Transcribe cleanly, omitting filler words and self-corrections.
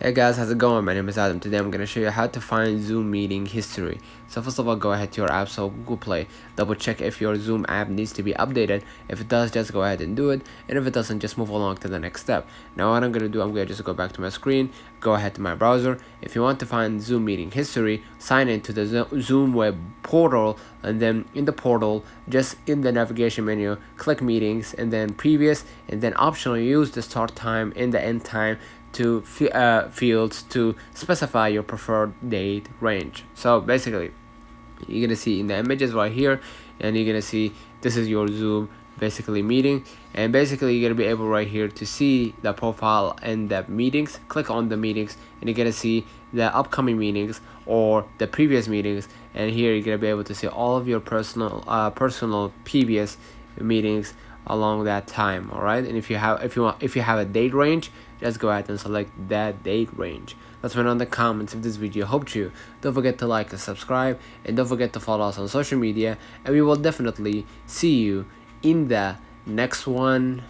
Hey guys, how's it going? My name is Adam. Today I'm going to show you how to find Zoom meeting history. So first of all, go ahead to your App Store, Google Play, double check if your Zoom app needs to be updated. If it does, just go ahead and do it, and if it doesn't, just move along to the next step. Now what I'm going to do, I'm going to just go back to my screen, go ahead to my browser. If you want to find Zoom meeting history, sign into the Zoom web portal, and then in the portal, just in the navigation menu, click meetings, and then previous, and then optionally use the start time and the end time to fields to specify your preferred date range. So basically, you're gonna see in the images right here, and you're gonna see this is your Zoom basically meeting, and basically you're gonna be able right here to see the profile and the meetings. Click on the meetings and you're gonna see the upcoming meetings or the previous meetings, and here you're gonna be able to see all of your personal previous meetings along that time. All right, and if you have a date range, just go ahead and select that date range. Let's find on the comments if this video helped you. Don't forget to like and subscribe, and don't forget to follow us on social media, and we will definitely see you in the next one.